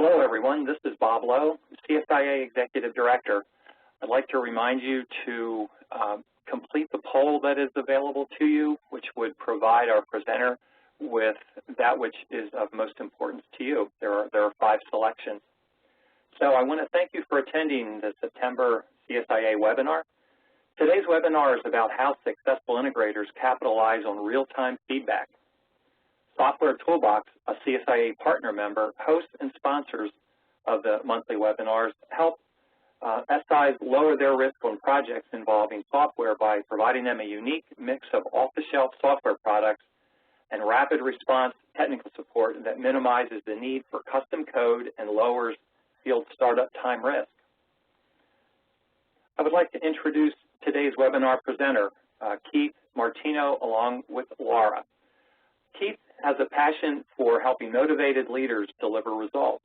Hello, everyone. This is Bob Lowe, CSIA Executive Director. I'd like to remind you to complete the poll that is available to you, which would provide our presenter with that which is of most importance to you. There are 5 selections. So I want to thank you for attending the September CSIA webinar. Today's webinar is about how successful integrators capitalize on real-time feedback. Software Toolbox, a CSIA partner member, hosts and sponsors of the monthly webinars, help SIs lower their risk on projects involving software by providing them a unique mix of off-the-shelf software products and rapid response technical support that minimizes the need for custom code and lowers field startup time risk. I would like to introduce today's webinar presenter, Keith Martino, along with Laura. Keith has a passion for helping motivated leaders deliver results.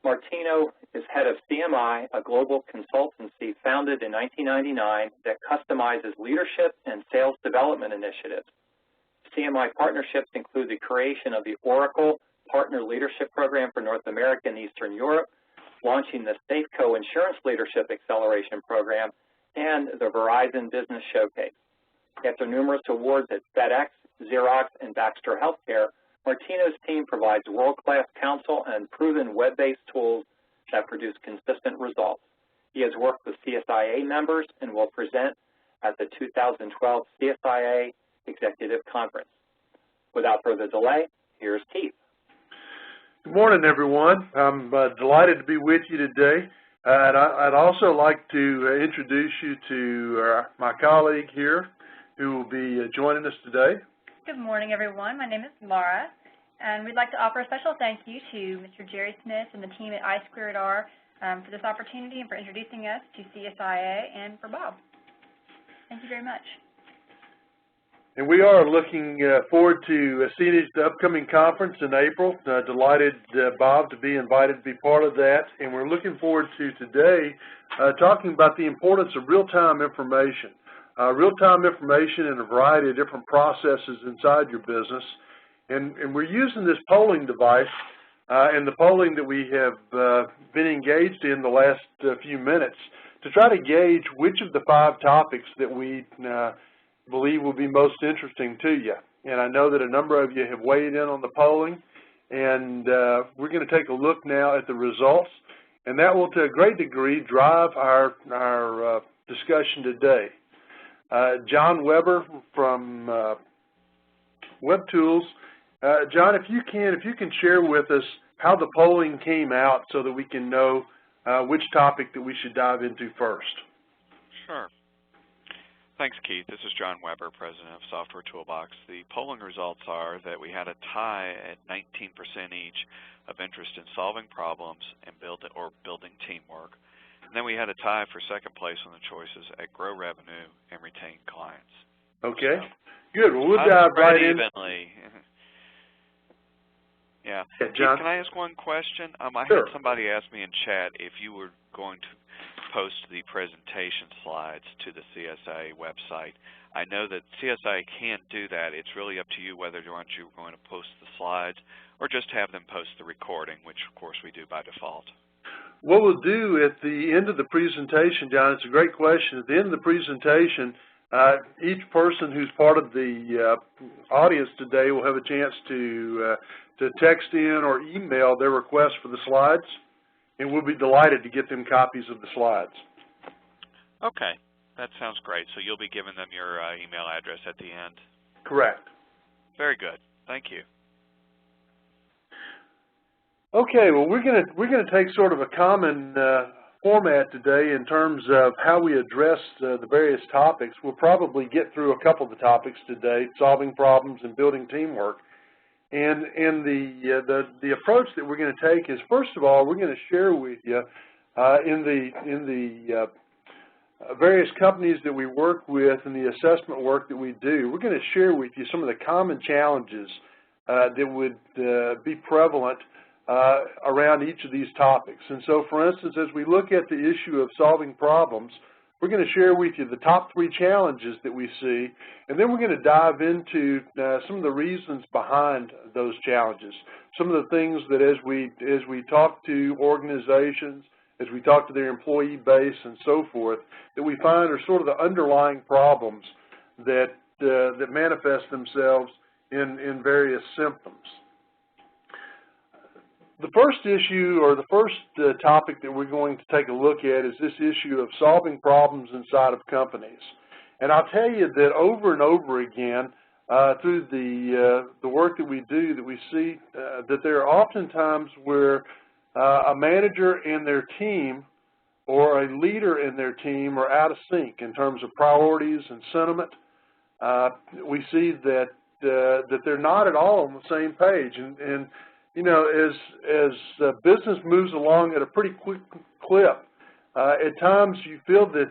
Martino is head of CMI, a global consultancy founded in 1999 that customizes leadership and sales development initiatives. CMI partnerships include the creation of the Oracle Partner Leadership Program for North America and Eastern Europe, launching the Safeco Insurance Leadership Acceleration Program, and the Verizon Business Showcase. After numerous awards at FedEx, Xerox, and Baxter Healthcare, Martino's team provides world-class counsel and proven web-based tools that produce consistent results. He has worked with CSIA members and will present at the 2012 CSIA Executive Conference. Without further delay, here's Keith. Good morning, everyone. I'm delighted to be with you today. I'd also like to introduce you to my colleague here who will be joining us today. Good morning, everyone. My name is Laura, and we'd like to offer a special thank you to Mr. Jerry Smith and the team at I2R for this opportunity and for introducing us to CSIA and for Bob. Thank you very much. And we are looking forward to seeing you at the upcoming conference in April. Delighted, Bob, to be invited to be part of that. And we're looking forward to today talking about the importance of real-time information. Real-time information in a variety of different processes inside your business. And we're using this polling device and the polling that we have been engaged in the last few minutes to try to gauge which of the 5 topics that we believe will be most interesting to you. And I know that a number of you have weighed in on the polling, and we're going to take a look now at the results, and that will to a great degree drive our discussion today. John Weber from Web Tools. John, if you can share with us how the polling came out so that we can know which topic that we should dive into first. Sure. Thanks, Keith. This is John Weber, President of Software Toolbox. The polling results are that we had a tie at 19% each of interest in solving problems and building teamwork. And then we had a tie for second place on the choices at grow revenue and retain clients. Okay, good. Well, we'll dive right in. Evenly. Yeah. John? Can I ask one question? I Sure. had somebody ask me in chat if you were going to post the presentation slides to the CSIA website. I know that CSIA can't do that. It's really up to you whether or not you're going to post the slides or just have them post the recording, which, of course, we do by default. What we'll do at the end of the presentation, John, it's a great question. At the end of the presentation, each person who's part of the audience today will have a chance to text in or email their request for the slides, and we'll be delighted to get them copies of the slides. Okay, that sounds great. So you'll be giving them your email address at the end? Correct. Very good. Thank you. Okay, well, we're gonna take sort of a common format today in terms of how we address the various topics. We'll probably get through a couple of the topics today: solving problems and building teamwork. And the approach that we're going to take is, first of all, we're going to share with you in the various companies that we work with and the assessment work that we do. We're going to share with you some of the common challenges that would be prevalent around each of these topics. And so, for instance, as we look at the issue of solving problems, We're going to share with you the top 3 challenges that we see, and then we're going to dive into some of the reasons behind those challenges, some of the things that as we talk to organizations, as we talk to their employee base and so forth, that we find are sort of the underlying problems that manifest themselves in various symptoms. The first issue, or the first topic that we're going to take a look at, is this issue of solving problems inside of companies. And I'll tell you that over and over again, through the work that we do, that we see that there are often times where a manager and their team, or a leader and their team, are out of sync in terms of priorities and sentiment. We see that they're not at all on the same page, and you know, as business moves along at a pretty quick clip, at times you feel that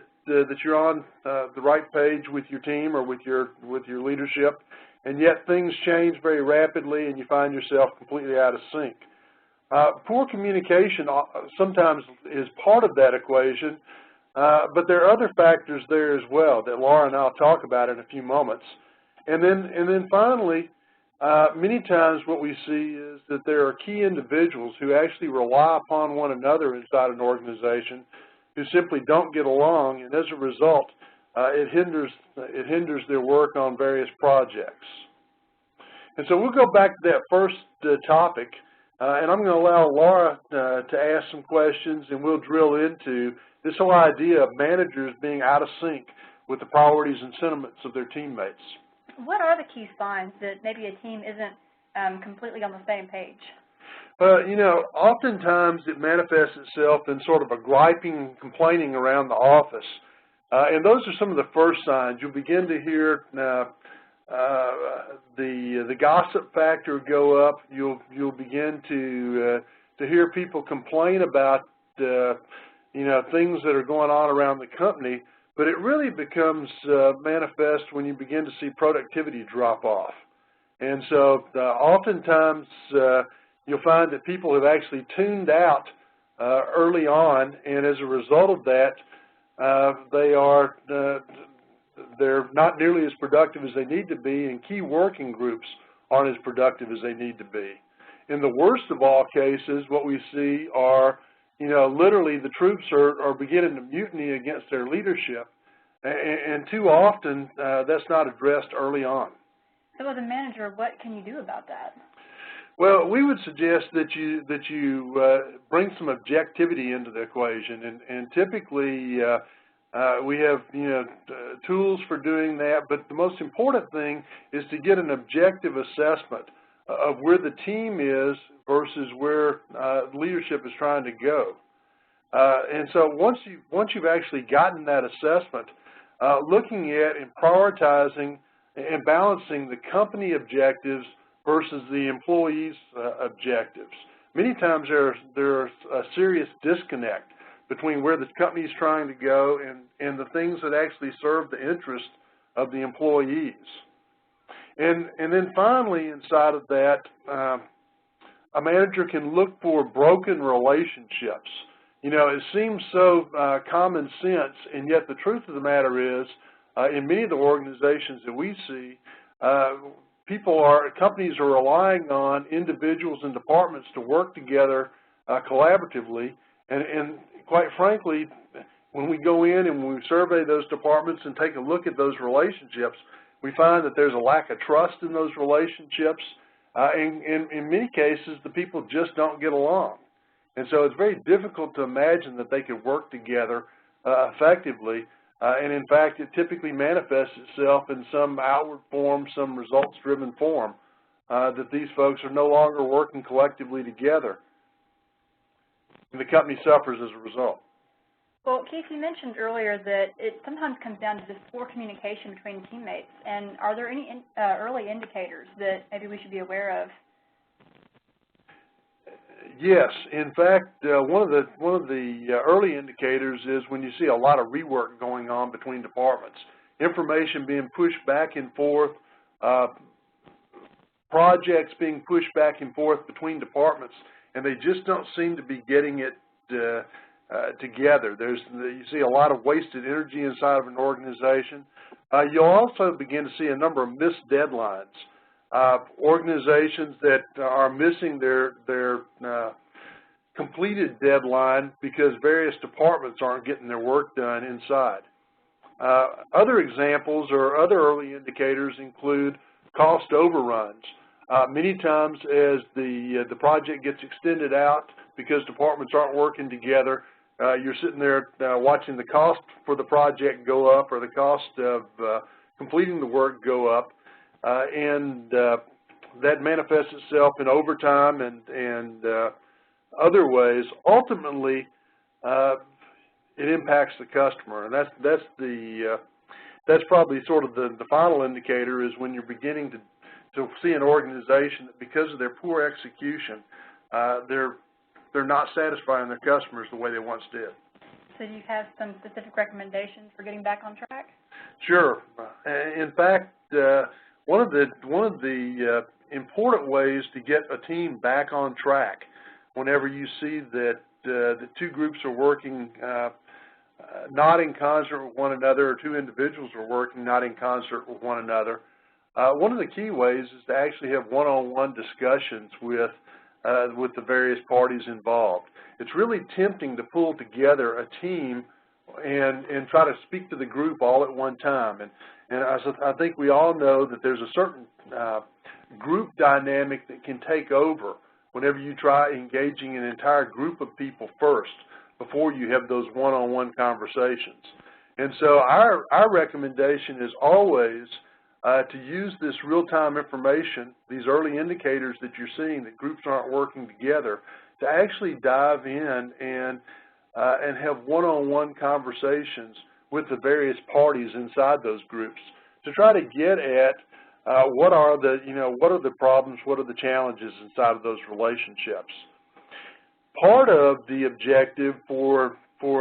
you're on the right page with your team or with your leadership, and yet things change very rapidly, and you find yourself completely out of sync. Poor communication sometimes is part of that equation, but there are other factors there as well that Laura and I'll talk about in a few moments. And then finally, many times what we see is that there are key individuals who actually rely upon one another inside an organization who simply don't get along, and as a result, it hinders their work on various projects. And so we'll go back to that first topic, and I'm going to allow Laura to ask some questions, and we'll drill into this whole idea of managers being out of sync with the priorities and sentiments of their teammates. What are the key signs that maybe a team isn't completely on the same page? Well, you know, oftentimes it manifests itself in sort of a griping, complaining around the office. And those are some of the first signs. You'll begin to hear the gossip factor go up. You'll begin to hear people complain about you know, things that are going on around the company. But it really becomes manifest when you begin to see productivity drop off. And so oftentimes you'll find that people have actually tuned out early on, and as a result of that, they're not nearly as productive as they need to be, and key working groups aren't as productive as they need to be. In the worst of all cases, what we see are, you know, literally the troops are beginning to mutiny against their leadership, and too often that's not addressed early on. So as a manager, what can you do about that? Well, we would suggest that you bring some objectivity into the equation, and typically we have, you know, tools for doing that, but the most important thing is to get an objective assessment of where the team is versus where leadership is trying to go. And so once you've actually gotten that assessment, looking at and prioritizing and balancing the company objectives versus the employees' objectives. Many times there's a serious disconnect between where the company is trying to go and the things that actually serve the interest of the employees. And then finally, inside of that, a manager can look for broken relationships. You know, it seems so common sense, and yet the truth of the matter is, in many of the organizations that we see, companies are relying on individuals and departments to work together collaboratively, and quite frankly, when we go in and we survey those departments and take a look at those relationships, we find that there's a lack of trust in those relationships, and in many cases, the people just don't get along. And so it's very difficult to imagine that they could work together effectively, and in fact, it typically manifests itself in some outward form, some results-driven form, that these folks are no longer working collectively together, and the company suffers as a result. Well, Keith, you mentioned earlier that it sometimes comes down to just poor communication between teammates, and are there any early indicators that maybe we should be aware of? Yes, in fact, one of the early indicators is when you see a lot of rework going on between departments, information being pushed back and forth, projects being pushed back and forth between departments, and they just don't seem to be getting it together. You see a lot of wasted energy inside of an organization. You'll also begin to see a number of missed deadlines. Organizations that are missing their completed deadline because various departments aren't getting their work done inside. Other examples or other early indicators include cost overruns. Many times as the project gets extended out because departments aren't working together, you're sitting there watching the cost for the project go up or the cost of completing the work go up, and that manifests itself in overtime and other ways. Ultimately, it impacts the customer, and that's probably sort of the final indicator is when you're beginning to see an organization that because of their poor execution, they're not satisfying their customers the way they once did. So do you have some specific recommendations for getting back on track? Sure. In fact, one of the important ways to get a team back on track whenever you see that the two groups are working not in concert with one another, or two individuals are working not in concert with one another, one of the key ways is to actually have one-on-one discussions with the various parties involved. It's really tempting to pull together a team and try to speak to the group all at one time. And I think we all know that there's a certain group dynamic that can take over whenever you try engaging an entire group of people first before you have those one-on-one conversations. And so our recommendation is always to use this real-time information, these early indicators that you're seeing that groups aren't working together, to actually dive in and have one-on-one conversations with the various parties inside those groups to try to get at what are the problems, what are the challenges inside of those relationships. Part of the objective for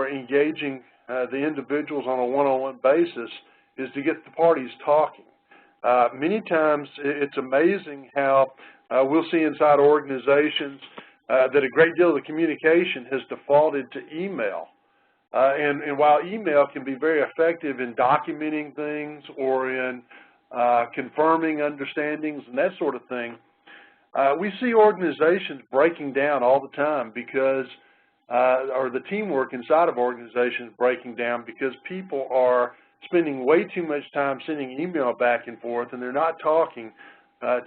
engaging the individuals on a one-on-one basis is to get the parties talking. Many times it's amazing how we'll see inside organizations that a great deal of the communication has defaulted to email. And while email can be very effective in documenting things or in confirming understandings and that sort of thing, we see organizations breaking down all the time because, or the teamwork inside of organizations breaking down because people are spending way too much time sending email back and forth, and they're not talking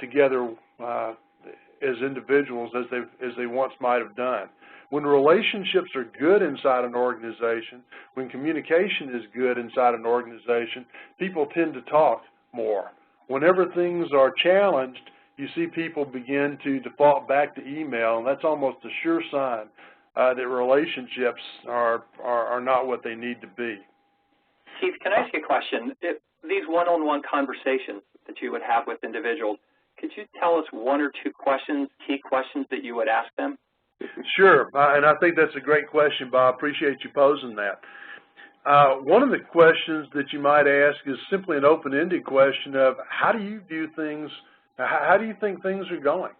together as individuals as they once might have done. When relationships are good inside an organization, when communication is good inside an organization, people tend to talk more. Whenever things are challenged, you see people begin to default back to email, and that's almost a sure sign that relationships are not what they need to be. Keith, can I ask you a question? If these one-on-one conversations that you would have with individuals, could you tell us one or two questions, key questions that you would ask them? Sure, and I think that's a great question, Bob. Appreciate you posing that. One of the questions that you might ask is simply an open-ended question of how do you view things, how do you think things are going?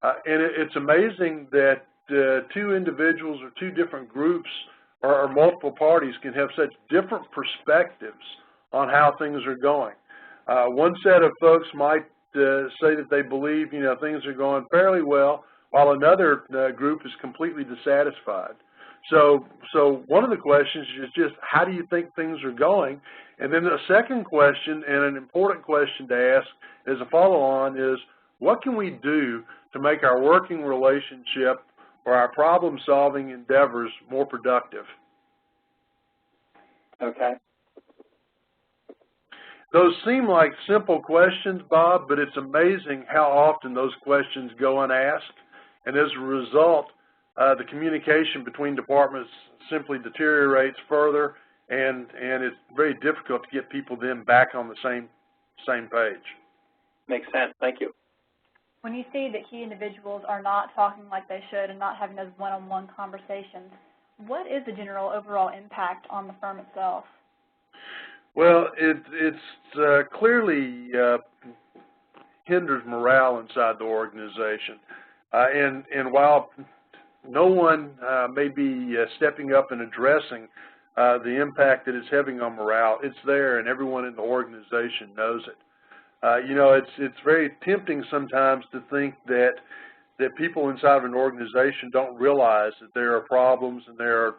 And it's amazing that two individuals or two different groups or multiple parties can have such different perspectives on how things are going. One set of folks might say that they believe, things are going fairly well, while another group is completely dissatisfied. So one of the questions is just how do you think things are going? And then the second question, and an important question to ask as a follow-on, is what can we do to make our working relationship or our problem-solving endeavors more productive? Okay. Those seem like simple questions, Bob, but it's amazing how often those questions go unasked. And as a result, the communication between departments simply deteriorates further, and it's very difficult to get people then back on the same page. Makes sense. Thank you. When you see that key individuals are not talking like they should and not having those one-on-one conversations, what is the general overall impact on the firm itself? Well, it's clearly hinders morale inside the organization. And while no one may be stepping up and addressing the impact that it's having on morale. It's there, and everyone in the organization knows it. You know, it's very tempting sometimes to think that people inside of an organization don't realize that there are problems and there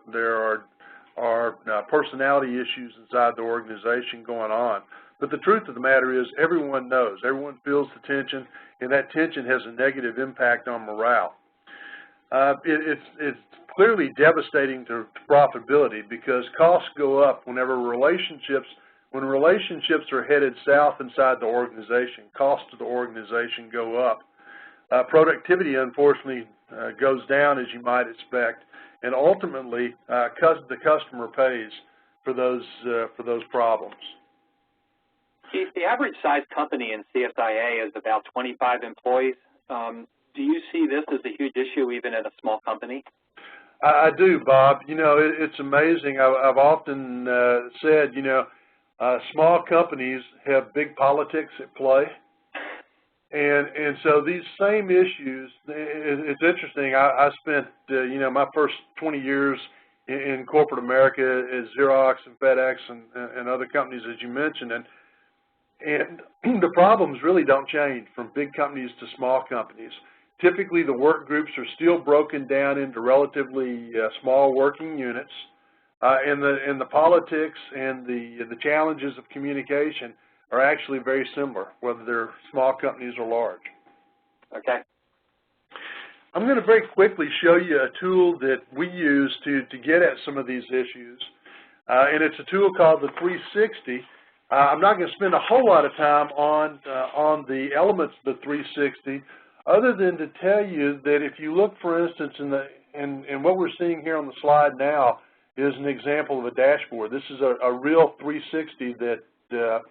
are personality issues inside the organization going on. But the truth of the matter is everyone knows, everyone feels the tension, and that tension has a negative impact on morale. It's clearly devastating to profitability because costs go up when relationships are headed south inside the organization. Costs to the organization go up. Productivity, unfortunately, goes down, as you might expect, and ultimately, the customer pays for those problems. Keith, the average size company in CSIA is about 25 employees. Do you see this as a huge issue even in a small company? I do, Bob. You know, it's amazing. I've often said, you know, small companies have big politics at play. And so these same issues, it's interesting. I spent, you know, my first 20 years in corporate America at Xerox and FedEx and other companies, as you mentioned. And the problems really don't change from big companies to small companies. Typically, the work groups are still broken down into relatively small working units, and the politics and the challenges of communication are actually very similar, whether they're small companies or large. Okay. I'm going to very quickly show you a tool that we use to get at some of these issues, and it's a tool called the 360. I'm not going to spend a whole lot of time on the elements of the 360, other than to tell you that if you look, for instance, in what we're seeing here on the slide now is an example of a dashboard. This is a real 360 that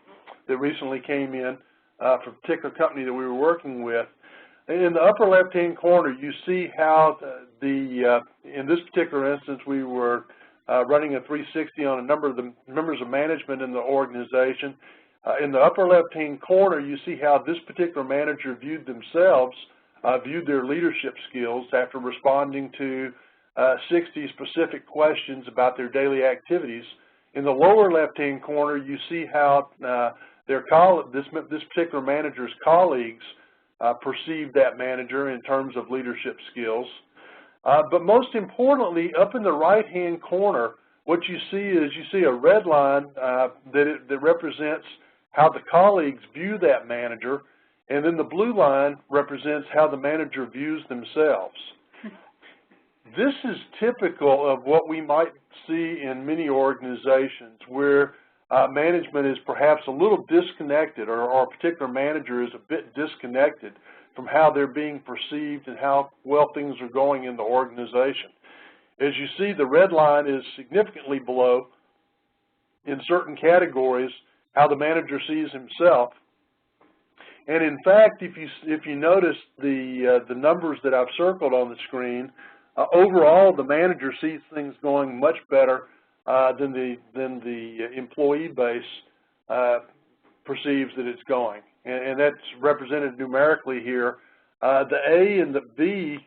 recently came in for a particular company that we were working with. And in the upper left-hand corner, you see how in this particular instance, we were running a 360 on a number of the members of management in the organization. In the upper left-hand corner, you see how this particular manager viewed themselves, viewed their leadership skills after responding to 60 specific questions about their daily activities. In the lower left-hand corner, you see how this particular manager's colleagues perceived that manager in terms of leadership skills. But most importantly, up in the right-hand corner, what you see is a red line that represents how the colleagues view that manager, and then the blue line represents how the manager views themselves. This is typical of what we might see in many organizations where management is perhaps a little disconnected, or a particular manager is a bit disconnected from how they're being perceived and how well things are going in the organization. As you see, the red line is significantly below, in certain categories, how the manager sees himself. And in fact, if you notice the numbers that I've circled on the screen, overall the manager sees things going much better than the employee base perceives that it's going. And that's represented numerically here. The A and the B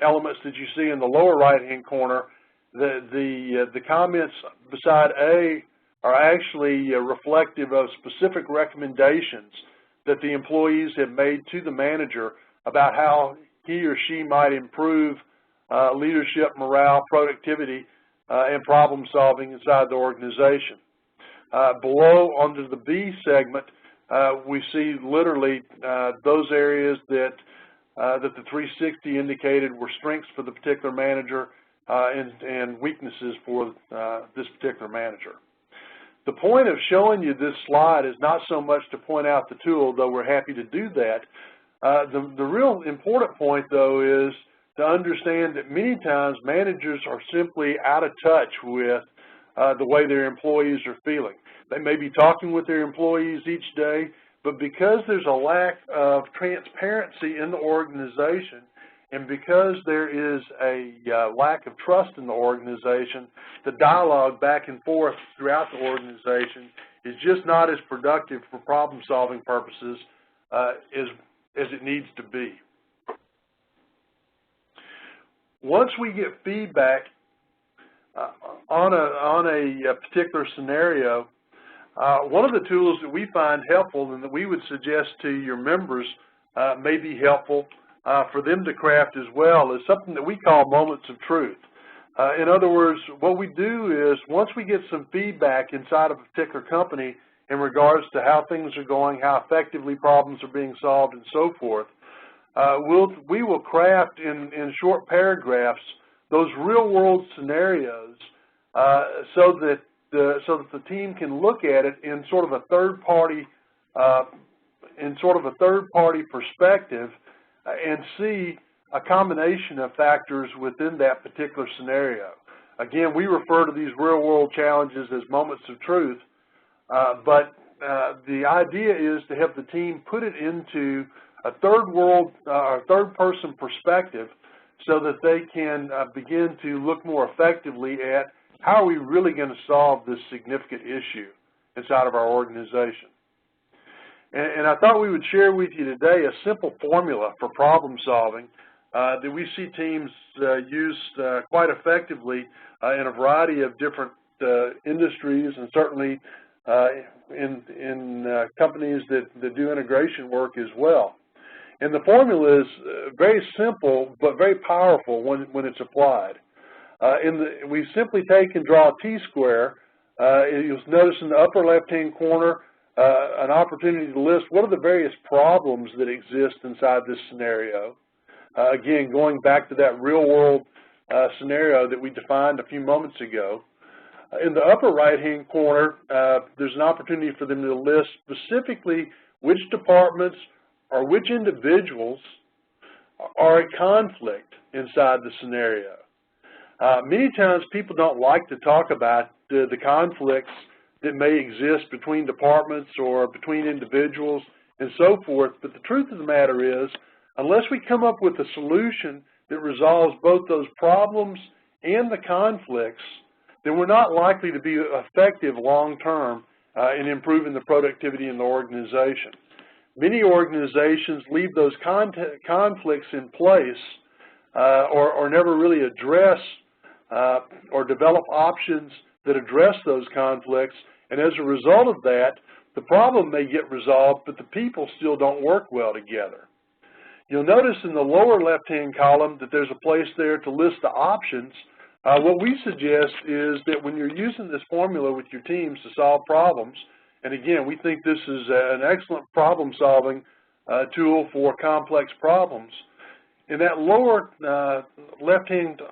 elements that you see in the lower right-hand corner, the comments beside A are actually reflective of specific recommendations that the employees have made to the manager about how he or she might improve leadership, morale, productivity, and problem solving inside the organization. Below, under the B segment, we see literally those areas that the 360 indicated were strengths for the particular manager and weaknesses for this particular manager. The point of showing you this slide is not so much to point out the tool, though we're happy to do that. The real important point, though, is to understand that many times managers are simply out of touch with the way their employees are feeling. They may be talking with their employees each day, but because there's a lack of transparency in the organization and because there is a lack of trust in the organization, the dialogue back and forth throughout the organization is just not as productive for problem-solving purposes as it needs to be. once we get feedback on a particular scenario, one of the tools that we find helpful and that we would suggest to your members may be helpful for them to craft as well is something that we call moments of truth. In other words, what we do is once we get some feedback inside of a particular company in regards to how things are going, how effectively problems are being solved, and so forth, we will craft in short paragraphs those real-world scenarios so that the team can look at it in sort of a third-party perspective and see a combination of factors within that particular scenario. Again, we refer to these real-world challenges as moments of truth, but the idea is to have the team put it into a third-person perspective so that they can begin to look more effectively at how are we really going to solve this significant issue inside of our organization. And I thought we would share with you today a simple formula for problem solving that we see teams use quite effectively in a variety of different industries and certainly in companies that do integration work as well. And the formula is very simple but very powerful when it's applied. We simply take and draw a T-square. You'll notice in the upper left-hand corner an opportunity to list what are the various problems that exist inside this scenario. Again, going back to that real-world scenario that we defined a few moments ago. In the upper right-hand corner, there's an opportunity for them to list specifically which departments or which individuals are at conflict inside the scenario. Many times people don't like to talk about the conflicts that may exist between departments or between individuals and so forth, but the truth of the matter is, unless we come up with a solution that resolves both those problems and the conflicts, then we're not likely to be effective long-term in improving the productivity in the organization. Many organizations leave those conflicts in place or never really address or develop options that address those conflicts, and as a result of that, the problem may get resolved, but the people still don't work well together. You'll notice in the lower left-hand column that there's a place there to list the options. What we suggest is that when you're using this formula with your teams to solve problems, and again, we think this is an excellent problem-solving tool for complex problems, in that lower left-hand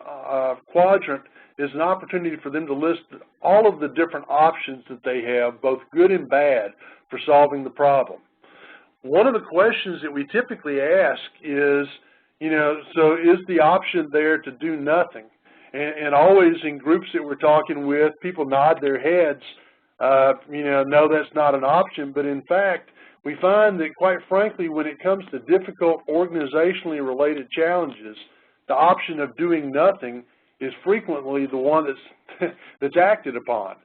quadrant is an opportunity for them to list all of the different options that they have, both good and bad, for solving the problem. One of the questions that we typically ask is, so is the option there to do nothing? And always in groups that we're talking with, people nod their heads, no, that's not an option. But in fact, we find that quite frankly, when it comes to difficult organizationally related challenges, the option of doing nothing is frequently the one that's acted upon.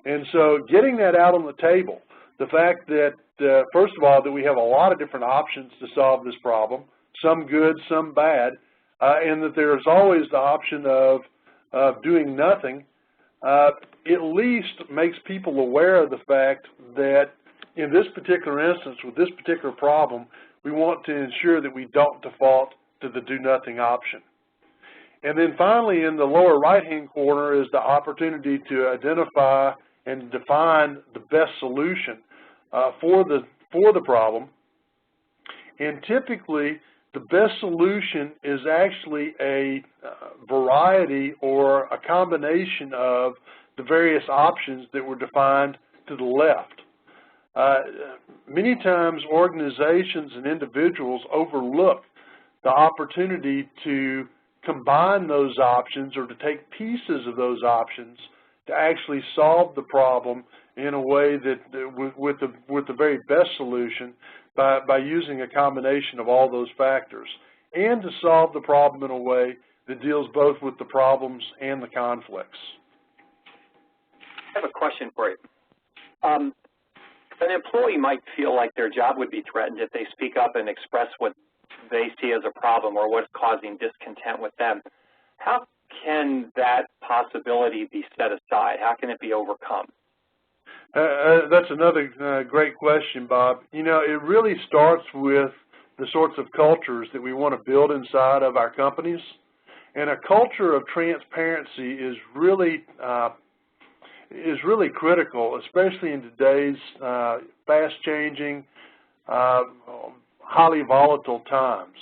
And so getting that out on the table, the fact that, first of all, that we have a lot of different options to solve this problem, some good, some bad, and that there's always the option of doing nothing, at least makes people aware of the fact that in this particular instance, with this particular problem, we want to ensure that we don't default to the do nothing option. And then finally, in the lower right-hand corner is the opportunity to identify and define the best solution for the problem. And typically, the best solution is actually a variety or a combination of the various options that were defined to the left. Many times, organizations and individuals overlook the opportunity to combine those options or to take pieces of those options to actually solve the problem in a way that with the very best solution by using a combination of all those factors, and to solve the problem in a way that deals both with the problems and the conflicts. I have a question for you. An employee might feel like their job would be threatened if they speak up and express what they see as a problem or what's causing discontent with them. How can that possibility be set aside? How can it be overcome? That's another great question, Bob. You know, it really starts with the sorts of cultures that we want to build inside of our companies. And a culture of transparency is really critical, especially in today's fast-changing, highly volatile times.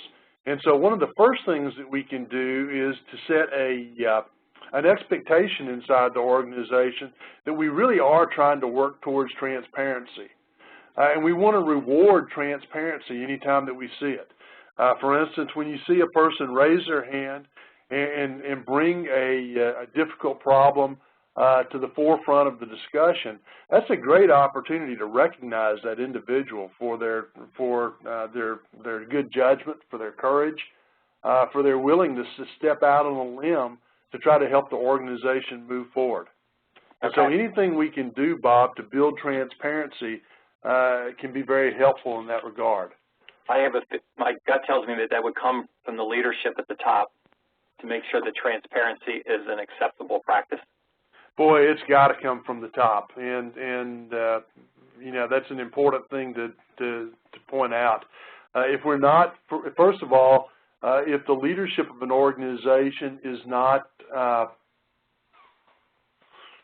And so one of the first things that we can do is to set an expectation inside the organization that we really are trying to work towards transparency. And we want to reward transparency anytime that we see it. For instance, when you see a person raise their hand and bring a difficult problem to the forefront of the discussion, that's a great opportunity to recognize that individual for their good judgment, for their courage, for their willingness to step out on a limb to try to help the organization move forward. And so anything we can do, Bob, to build transparency can be very helpful in that regard. My gut tells me that would come from the leadership at the top to make sure that transparency is an acceptable practice. Boy, it's got to come from the top, and you know, that's an important thing to point out. If we're not, first of all, if the leadership of an organization is not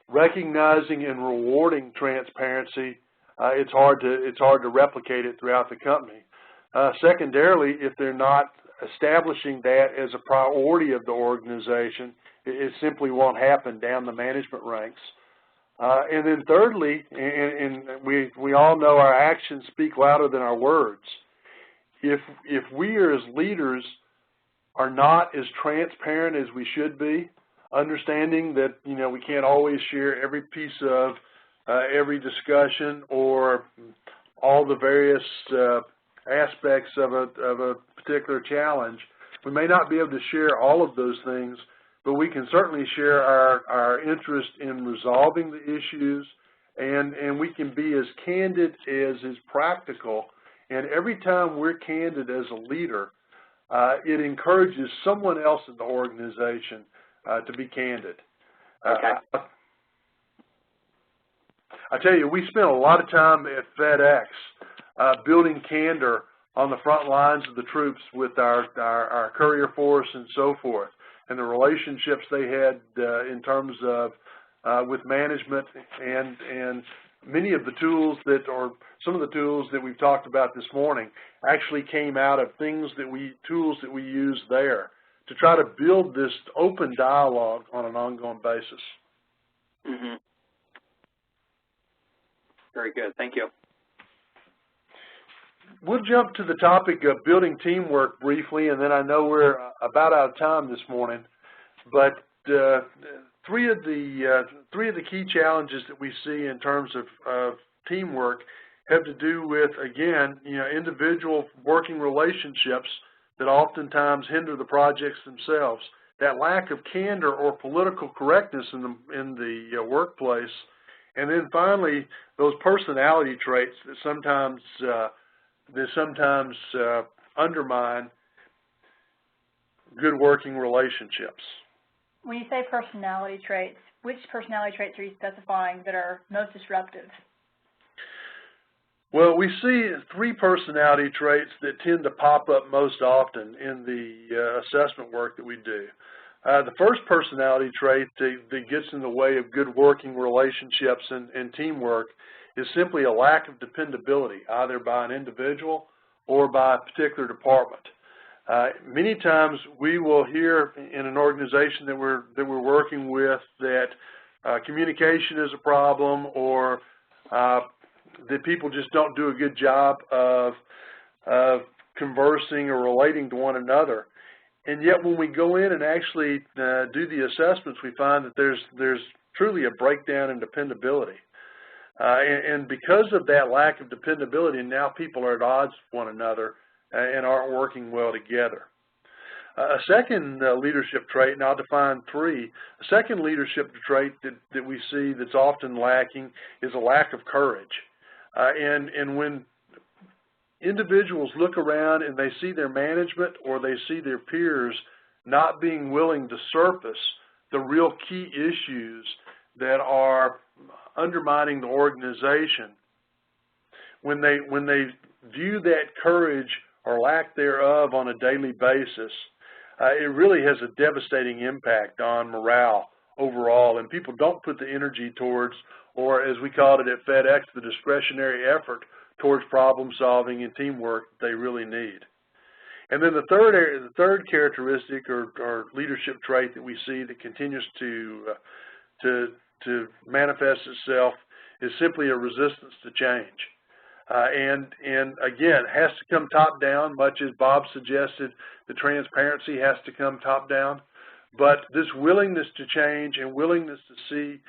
recognizing and rewarding transparency, it's hard to replicate it throughout the company. Secondarily, if they're not establishing that as a priority of the organization, it simply won't happen down the management ranks. And then thirdly, and we all know our actions speak louder than our words. If we as leaders are not as transparent as we should be, understanding that, you know, we can't always share every piece of every discussion or all the various aspects of a particular challenge, we may not be able to share all of those things, but we can certainly share our interest in resolving the issues, and we can be as candid as is practical. And every time we're candid as a leader, it encourages someone else in the organization to be candid. Okay. I tell you, we spent a lot of time at FedEx building candor on the front lines of the troops with our courier force and so forth, and the relationships they had in terms of with management, and many of the tools some of the tools that we've talked about this morning actually came out of tools that we use there to try to build this open dialogue on an ongoing basis. Mm-hmm. Very good. Thank you. We'll jump to the topic of building teamwork briefly, and then I know we're about out of time this morning. But three of the key challenges that we see in terms of teamwork have to do with, again, you know, individual working relationships that oftentimes hinder the projects themselves. That lack of candor or political correctness in the workplace, and then finally those personality traits that sometimes undermine good working relationships. When you say personality traits, which personality traits are you specifying that are most disruptive? Well, we see three personality traits that tend to pop up most often in the assessment work that we do. The first personality trait that gets in the way of good working relationships and teamwork is simply a lack of dependability, either by an individual or by a particular department. Many times we will hear in an organization that we're working with that communication is a problem, or that people just don't do a good job of conversing or relating to one another. And yet when we go in and actually do the assessments, we find that there's truly a breakdown in dependability. And because of that lack of dependability, now people are at odds with one another and aren't working well together. A second leadership trait, and I'll define three, a second leadership trait that we see that's often lacking is a lack of courage. And when individuals look around and they see their management or they see their peers not being willing to surface the real key issues that are undermining the organization. When they view that courage or lack thereof on a daily basis, it really has a devastating impact on morale overall, and people don't put the energy towards, or as we called it at FedEx, the discretionary effort towards problem solving and teamwork they really need. And then the third characteristic or leadership trait that we see that continues to manifest itself is simply a resistance to change. And again, has to come top down, much as Bob suggested, the transparency has to come top down. But this willingness to change and willingness to see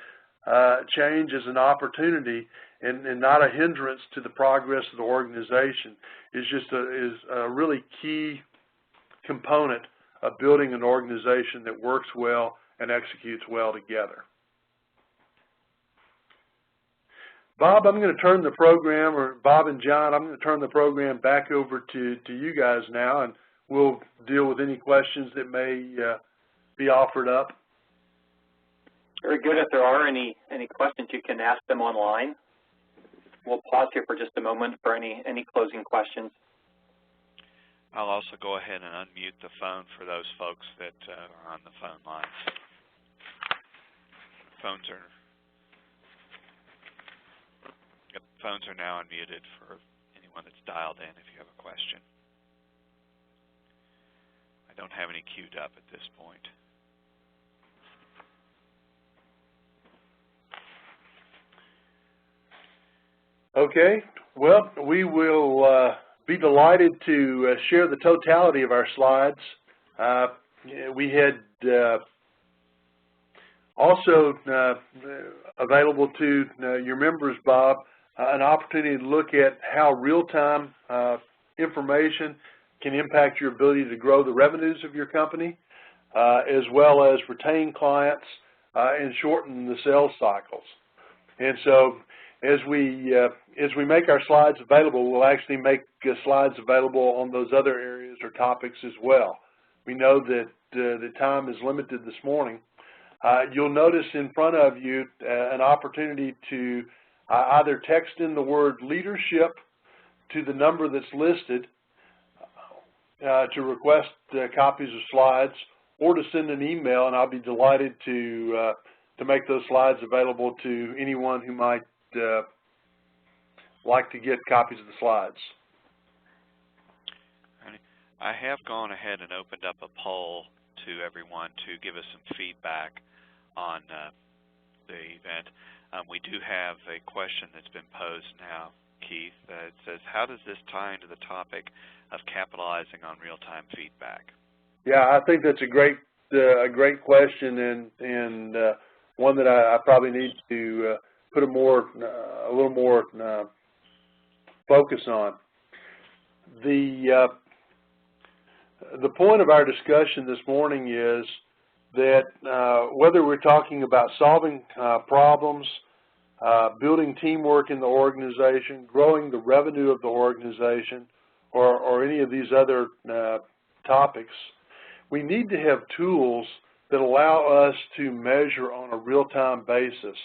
change as an opportunity and not a hindrance to the progress of the organization is just a really key component of building an organization that works well and executes well together. Bob, I'm going to turn the program, or Bob and John, I'm going to turn the program back over to you guys now, and we'll deal with any questions that may be offered up. Very good. If there are any questions, you can ask them online. We'll pause here for just a moment for any closing questions. I'll also go ahead and unmute the phone for those folks that are on the phone lines. Phones are now unmuted for anyone that's dialed in if you have a question. I don't have any queued up at this point. Okay, well, we will be delighted to share the totality of our slides. We had also available to your members, Bob, an opportunity to look at how real-time information can impact your ability to grow the revenues of your company, as well as retain clients and shorten the sales cycles. And so as we make our slides available, we'll actually make slides available on those other areas or topics as well. We know that the time is limited this morning. You'll notice in front of you an opportunity to either text in the word leadership to the number that's listed to request copies of slides, or to send an email, and I'll be delighted to make those slides available to anyone who might like to get copies of the slides. I have gone ahead and opened up a poll to everyone to give us some feedback on the event. We do have a question that's been posed now, Keith, that says, how does this tie into the topic of capitalizing on real-time feedback? Yeah, I think that's a great question, and one that I probably need to put a little more focus on. The point of our discussion this morning is that whether we're talking about solving problems, building teamwork in the organization, growing the revenue of the organization, or any of these other topics, we need to have tools that allow us to measure on a real-time basis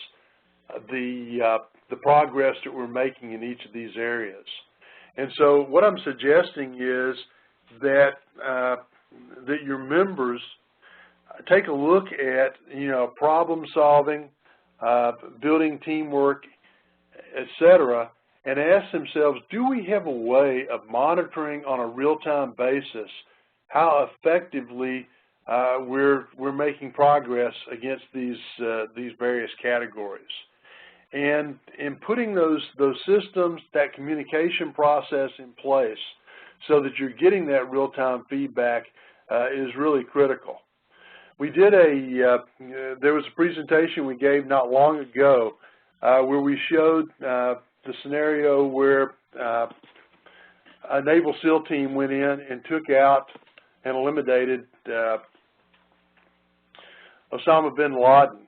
the progress that we're making in each of these areas. And so what I'm suggesting is that that your members take a look at, problem solving, building teamwork, etc., and ask themselves, do we have a way of monitoring on a real-time basis how effectively we're making progress against these various categories? And in putting those systems, that communication process in place so that you're getting that real-time feedback is really critical. We did there was a presentation we gave not long ago where we showed the scenario where a Naval SEAL team went in and took out and eliminated Osama bin Laden.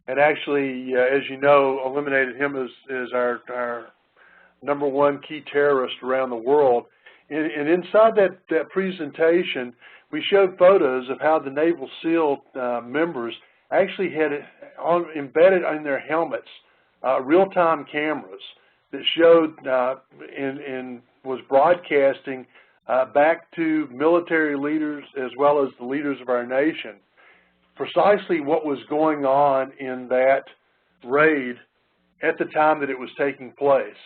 And actually, as you know, eliminated him as our #1 key terrorist around the world. And inside that presentation, we showed photos of how the Naval SEAL members actually had embedded in their helmets real-time cameras that showed and was broadcasting back to military leaders as well as the leaders of our nation precisely what was going on in that raid at the time that it was taking place.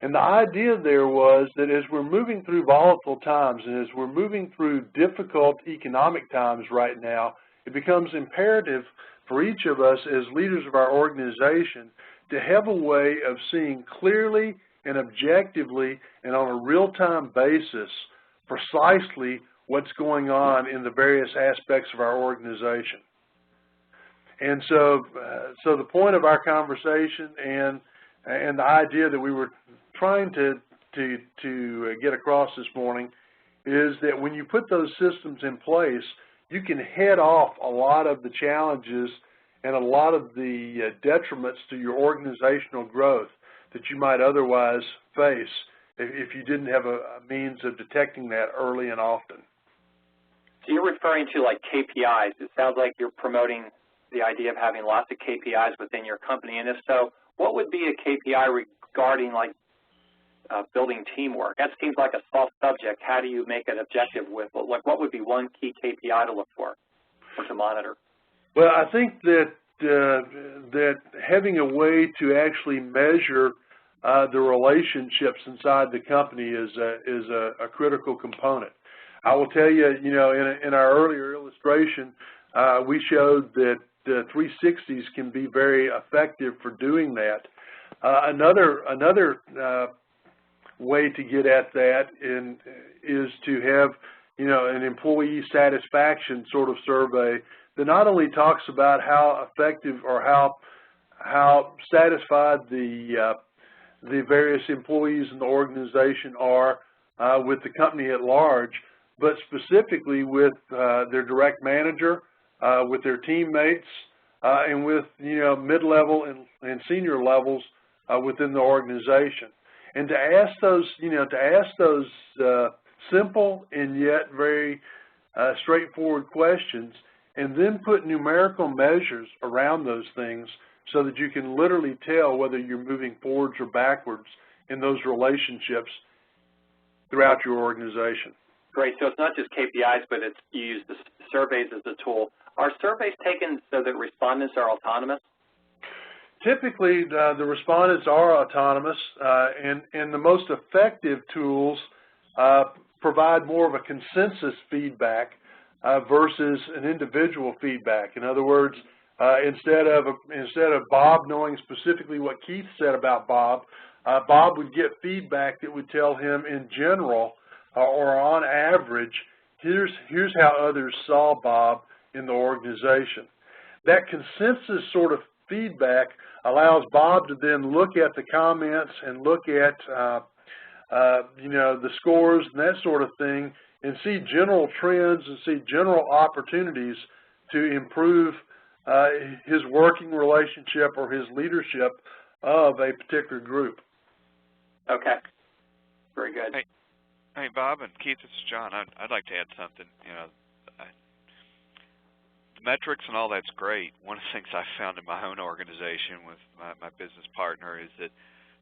And the idea there was that as we're moving through volatile times and as we're moving through difficult economic times right now, it becomes imperative for each of us as leaders of our organization to have a way of seeing clearly and objectively and on a real-time basis precisely what's going on in the various aspects of our organization. And so the point of our conversation and the idea that we were trying to get across this morning is that when you put those systems in place, you can head off a lot of the challenges and a lot of the detriments to your organizational growth that you might otherwise face if you didn't have a means of detecting that early and often. So you're referring to like KPIs. It sounds like you're promoting the idea of having lots of KPIs within your company, and if so, what would be a KPI regarding like building teamwork? That seems like a soft subject. How do you make it objective with, like, what would be one key KPI to look for or to monitor? Well, I think that having a way to actually measure the relationships inside the company is a critical component. I will tell you, in our earlier illustration, we showed that 360s can be very effective for doing that. Another way to get at that is to have, an employee satisfaction sort of survey that not only talks about how effective or how satisfied the various employees in the organization are with the company at large, but specifically with their direct manager, with their teammates, and with mid-level and senior levels within the organization. And to ask those, simple and yet very straightforward questions, and then put numerical measures around those things so that you can literally tell whether you're moving forwards or backwards in those relationships throughout your organization. Great. So it's not just KPIs, but you use the surveys as a tool. Are surveys taken so that respondents are autonomous? Typically, the respondents are autonomous, and the most effective tools provide more of a consensus feedback versus an individual feedback. In other words, instead of Bob knowing specifically what Keith said about Bob, Bob would get feedback that would tell him in general or on average, here's how others saw Bob in the organization. That consensus sort of feedback allows Bob to then look at the comments and look at the scores and that sort of thing and see general trends and see general opportunities to improve his working relationship or his leadership of a particular group. Okay. Very good. Hey, Bob and Keith, this is John. I'd like to add something. The metrics and all that's great. One of the things I found in my own organization with my business partner is that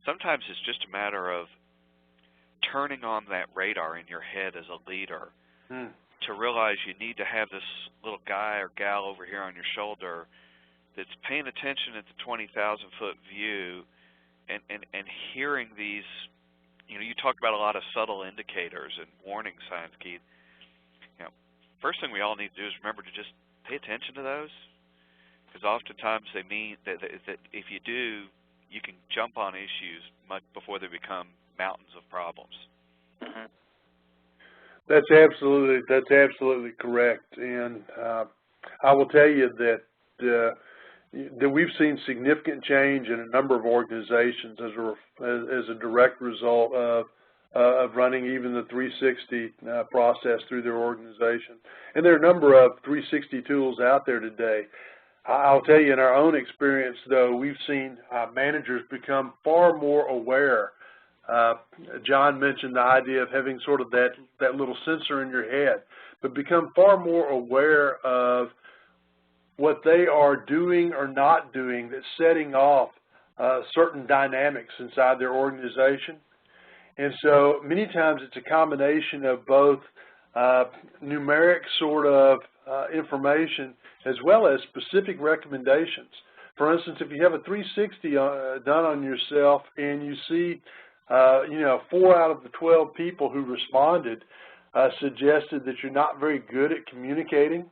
sometimes it's just a matter of turning on that radar in your head as a leader to realize you need to have this little guy or gal over here on your shoulder that's paying attention at the 20,000-foot view and hearing these. You talk about a lot of subtle indicators and warning signs, Keith. First thing we all need to do is remember to just pay attention to those, because oftentimes they mean that if you do, you can jump on issues much before they become mountains of problems. Mm-hmm. That's absolutely correct, and I will tell you that we've seen significant change in a number of organizations as a direct result of running even the 360 process through their organization. And there are a number of 360 tools out there today. I'll tell you, in our own experience, though, we've seen managers become far more aware John mentioned the idea of having sort of that little sensor in your head, but become far more aware of what they are doing or not doing that's setting off certain dynamics inside their organization. And so many times it's a combination of both numeric sort of information as well as specific recommendations. For instance, if you have a 360 done on yourself and you see 4 out of the 12 people who responded suggested that you're not very good at communicating,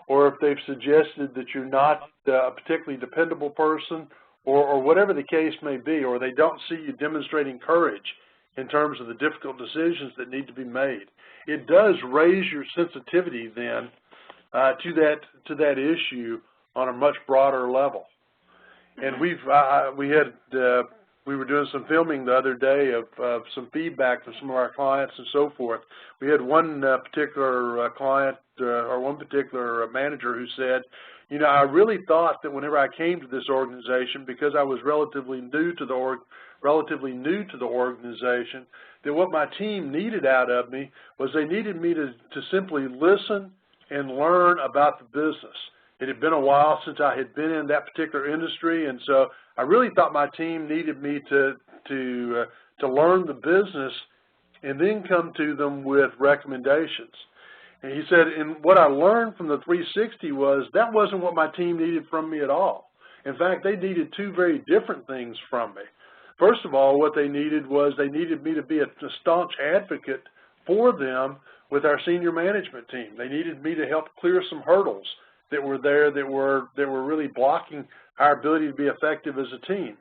or if they've suggested that you're not a particularly dependable person, or whatever the case may be, or they don't see you demonstrating courage in terms of the difficult decisions that need to be made. It does raise your sensitivity then to that issue on a much broader level. And we were doing some filming the other day of some feedback from some of our clients and so forth. We had one particular client or one particular manager who said, I really thought that whenever I came to this organization, because I was relatively new to the organization, that what my team needed out of me was they needed me to simply listen and learn about the business. It had been a while since I had been in that particular industry, and so I really thought my team needed me to learn the business and then come to them with recommendations. And he said, and what I learned from the 360 was that wasn't what my team needed from me at all. In fact, they needed 2 very different things from me. First of all, what they needed was they needed me to be a staunch advocate for them with our senior management team. They needed me to help clear some hurdles that were there that were really blocking our ability to be effective as a team.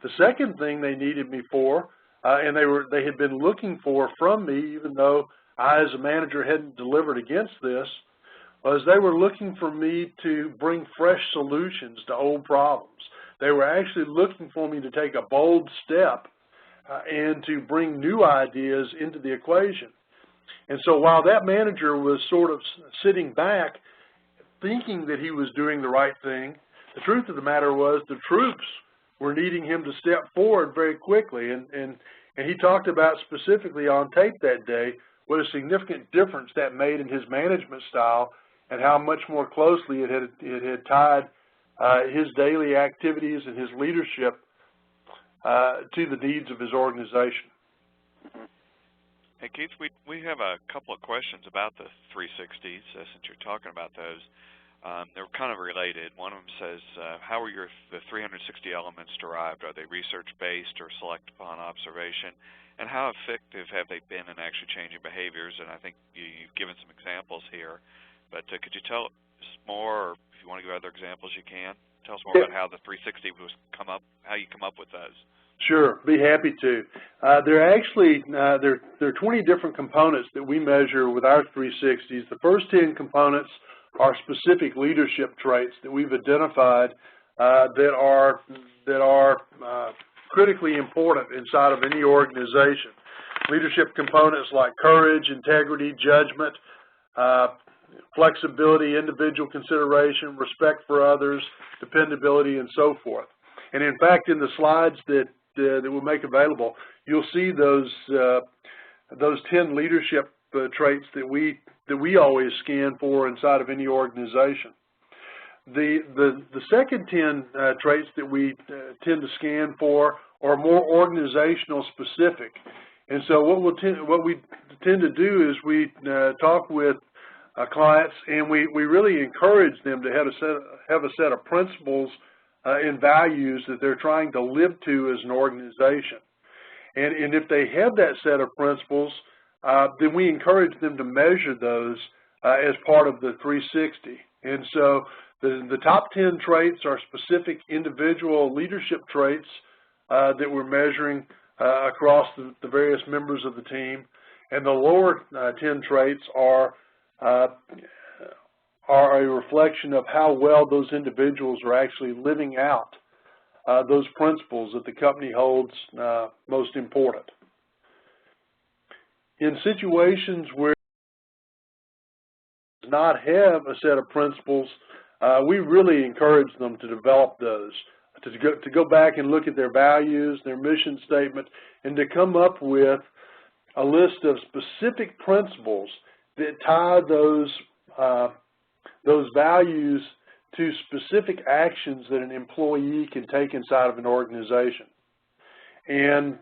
The second thing they needed me for, and they had been looking for from me, even though I as a manager hadn't delivered against this, was they were looking for me to bring fresh solutions to old problems. They were actually looking for me to take a bold step and to bring new ideas into the equation. And so while that manager was sort of sitting back thinking that he was doing the right thing, the truth of the matter was the troops were needing him to step forward very quickly. And he talked about specifically on tape that day what a significant difference that made in his management style and how much more closely it had tied his daily activities and his leadership to the needs of his organization. Hey, Keith, we have a couple of questions about the 360s since you're talking about those. They're kind of related. One of them says, how are the 360 elements derived? Are they research-based or select upon observation? And how effective have they been in actually changing behaviors? And I think you've given some examples here. But could you tell us more, or if you want to give other examples, you can. Tell us more about how the 360 how you come up with those. Sure, be happy to. There are 20 different components that we measure with our 360s. The first 10 components are specific leadership traits that we've identified that are critically important inside of any organization. Leadership components like courage, integrity, judgment, flexibility, individual consideration, respect for others, dependability, and so forth. And in fact, in the slides that we'll make available, you'll see those 10 leadership traits that we always scan for inside of any organization. The second 10 traits that we tend to scan for are more organizational specific. And so what we tend to do is we talk with clients, and we really encourage them to have a set of principles and values that they're trying to live to as an organization. And if they have that set of principles, then we encourage them to measure those as part of the 360. And so the top 10 traits are specific individual leadership traits that we're measuring across the various members of the team. And the lower 10 traits are a reflection of how well those individuals are actually living out those principles that the company holds most important. In situations where it does not have a set of principles, we really encourage them to develop those. to go back and look at their values, their mission statement, and to come up with a list of specific principles that tie those values to specific actions that an employee can take inside of an organization. And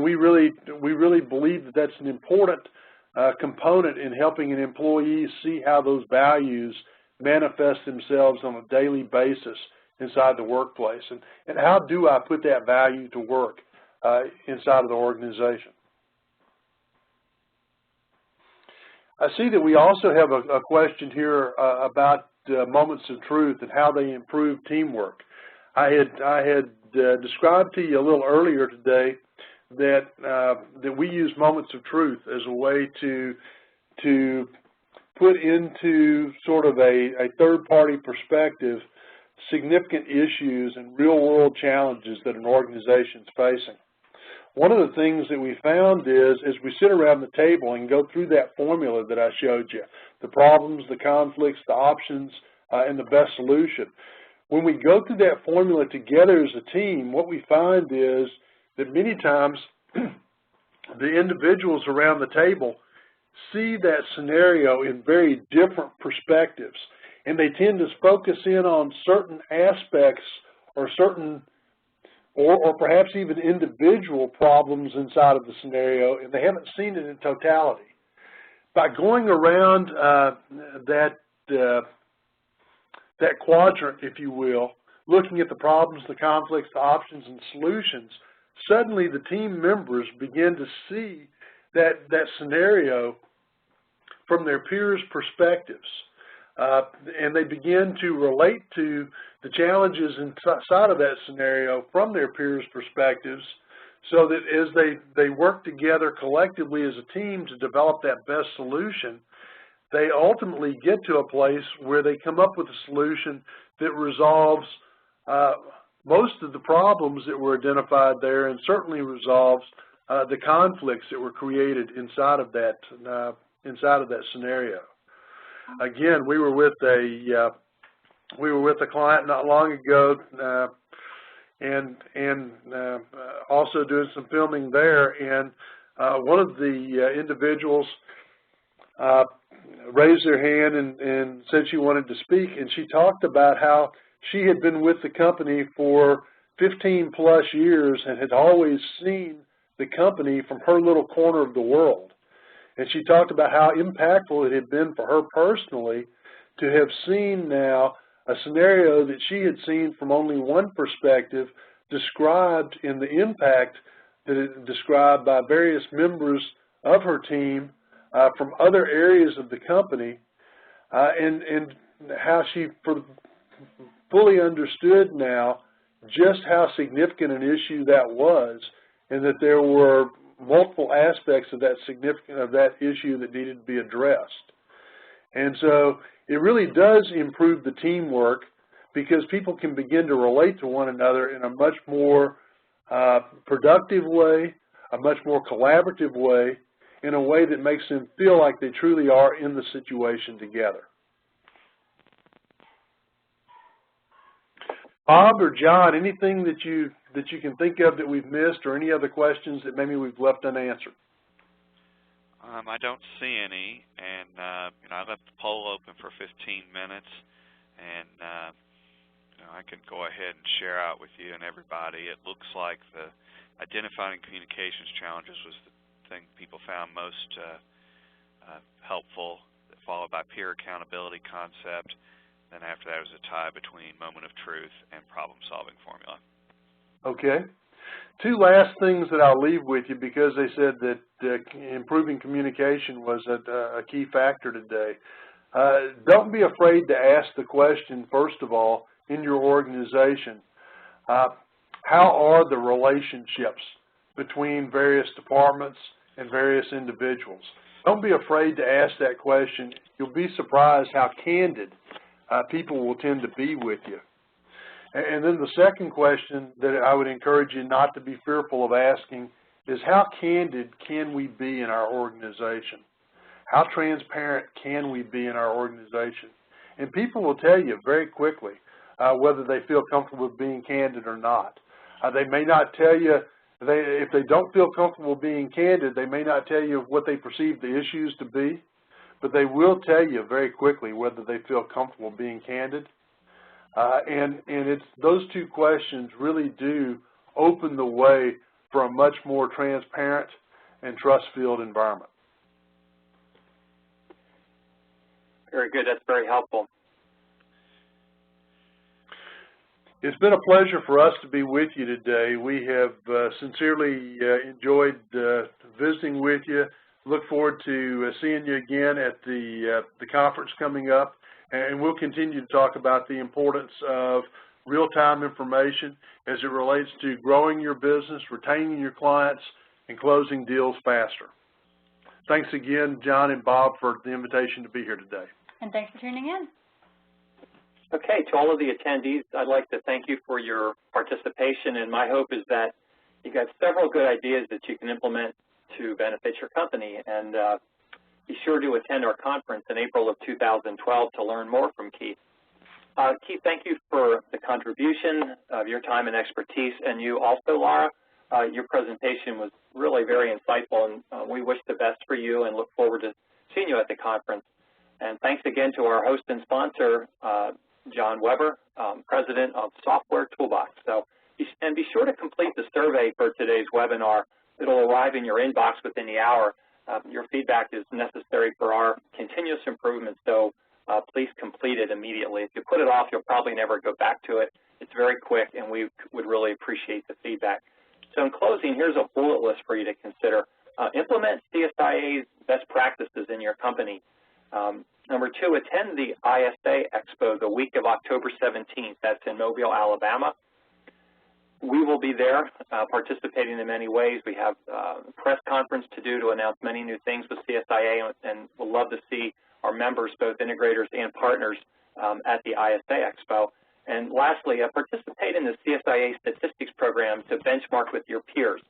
we really believe that that's an important component in helping an employee see how those values manifest themselves on a daily basis inside the workplace, and how do I put that value to work inside of the organization. I see that we also have a question here about moments of truth and how they improve teamwork. I had described to you a little earlier today that we use moments of truth as a way to put into sort of a third-party perspective significant issues and real-world challenges that an organization is facing. One of the things that we found is, as we sit around the table and go through that formula that I showed you, the problems, the conflicts, the options, and the best solution, when we go through that formula together as a team, what we find is that many times the individuals around the table see that scenario in very different perspectives, and they tend to focus in on certain aspects or certain or perhaps even individual problems inside of the scenario, and they haven't seen it in totality. By going around that quadrant, if you will, looking at the problems, the conflicts, the options, and solutions, suddenly the team members begin to see that scenario from their peers' perspectives. And they begin to relate to the challenges inside of that scenario from their peers' perspectives, so that as they work together collectively as a team to develop that best solution, they ultimately get to a place where they come up with a solution that resolves most of the problems that were identified there, and certainly resolves the conflicts that were created inside of that scenario. Again, we were with a client not long ago, and also doing some filming there, and one of the individuals raised their hand and said she wanted to speak, and she talked about how she had been with the company for 15 plus years and had always seen the company from her little corner of the world. And she talked about how impactful it had been for her personally to have seen now a scenario that she had seen from only one perspective described in the impact that is described by various members of her team from other areas of the company, and how she fully understood now just how significant an issue that was, and that there were multiple aspects of that issue that needed to be addressed. And so it really does improve the teamwork, because people can begin to relate to one another in a much more productive way, a much more collaborative way, in a way that makes them feel like they truly are in the situation together. Bob or John, anything that you can think of that we've missed, or any other questions that maybe we've left unanswered? I don't see any, and I left the poll open for 15 minutes, and I can go ahead and share out with you and everybody. It looks like the identifying communications challenges was the thing people found most helpful, followed by peer accountability concept. Then after that was a tie between moment of truth and problem-solving formula. Okay. Two last things that I'll leave with you, because they said that improving communication was a key factor today. Don't be afraid to ask the question, first of all, in your organization, how are the relationships between various departments and various individuals? Don't be afraid to ask that question. You'll be surprised how candid people will tend to be with you. And then the second question that I would encourage you not to be fearful of asking is, how candid can we be in our organization? How transparent can we be in our organization? And people will tell you very quickly, whether they feel comfortable being candid or not. They may not tell you, if they don't feel comfortable being candid, they may not tell you what they perceive the issues to be, but they will tell you very quickly whether they feel comfortable being candid. And it's those two questions really do open the way for a much more transparent and trust-filled environment. Very good. That's very helpful. It's been a pleasure for us to be with you today. We have sincerely enjoyed visiting with you. Look forward to seeing you again at the conference coming up, and we'll continue to talk about the importance of real-time information as it relates to growing your business, retaining your clients, and closing deals faster. Thanks again, John and Bob, for the invitation to be here today. And thanks for tuning in. Okay, to all of the attendees, I'd like to thank you for your participation, and my hope is that you got several good ideas that you can implement to benefit your company. And be sure to attend our conference in April of 2012 to learn more from Keith. Keith, thank you for the contribution of your time and expertise, and you also, Laura. Your presentation was really very insightful, and we wish the best for you and look forward to seeing you at the conference. And thanks again to our host and sponsor, John Weber, President of Software Toolbox. And be sure to complete the survey for today's webinar. It'll arrive in your inbox within the hour. Your feedback is necessary for our continuous improvement, so please complete it immediately. If you put it off, you'll probably never go back to it. It's very quick, and we would really appreciate the feedback. So in closing, here's a bullet list for you to consider. Implement CSIA's best practices in your company. Number 2, attend the ISA Expo the week of October 17th. That's in Mobile, Alabama. We will be there participating in many ways. We have a press conference to do to announce many new things with CSIA, and we'll love to see our members, both integrators and partners, at the ISA Expo. And lastly, participate in the CSIA statistics program to benchmark with your peers.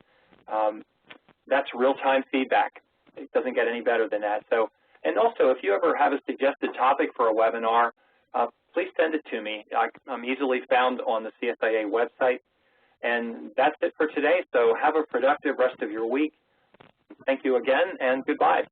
That's real-time feedback. It doesn't get any better than that. So, and also, if you ever have a suggested topic for a webinar, please send it to me. I'm easily found on the CSIA website. And that's it for today. So have a productive rest of your week. Thank you again, and goodbye.